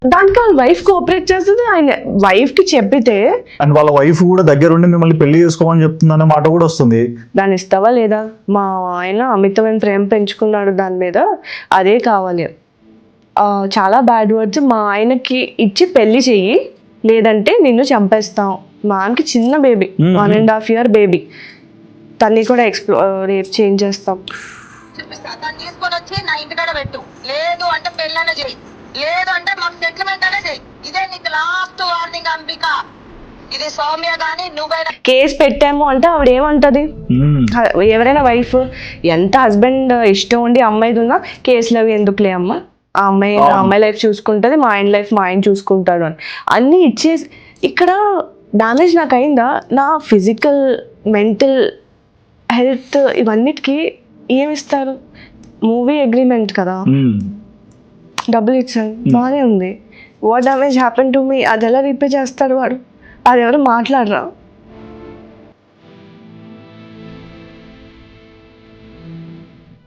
దానికి వాళ్ళ wife cooperate చేస్తుంది. ఆయన వైఫ్ కి చెప్పితే అండ్ వాళ్ళ వైఫ్ కూడా దగ్గరుండి మిమ్మల్ని పెళ్లి చేసుకోమని చెప్తుందనే మాట కూడా వస్తుంది. దాన్ని ఇస్తావా లేదా? మా ఆయన అమితమైన ప్రేమ పెంచుకున్నాడు దాని మీద, అదే కావాలి. చాలా బ్యాడ్ వర్డ్స్. మా ఆయనకి ఇచ్చి పెళ్లి చెయ్యి, లేదంటే నిన్ను చంపేస్తాం. మా ఆయనకి చిన్న బేబీ, 1.5 year బేబీ, తన్ని కూడా రేప్ చేంజ్ చేస్తాం. తీసుకొని వచ్చి నా ఇంటికాడ పెట్టు, లేదు అంటే పెళ్ళనే చెయ్యి, లేదు అంటే మాకు సెటిల్మెంట్ అనే చెయ్యి. ఇదే నీకు లాస్ట్ వార్నింగ్ అంబిక. ఇది సౌమ్య గానీ నువ్వైనా కేసు పెట్టాము అంటే ఆవిడ ఏమంటది? ఎవరైనా వైఫ్ ఎంత హస్బెండ్ ఇష్టం ఉండి అమ్మాయిది ఉన్నా కేసులు అవి ఎందుకులే అమ్మ, ఆ అమ్మాయి లైఫ్ చూసుకుంటది, మా ఆయన లైఫ్ మా ఆయన చూసుకుంటాడు అని అన్నీ ఇచ్చేసి. ఇక్కడ డ్యామేజ్ నాకు అయిందా? నా ఫిజికల్, మెంటల్ హెల్త్, ఇవన్నిటికీ ఏమిస్తారు? మూవీ అగ్రిమెంట్ కదా, డబ్బులు ఇచ్చాను, బాగానే ఉంది. What damage happen to me, అది ఎలా రీపే చేస్తాడు వాడు? అది ఎవరు మాట్లాడరా?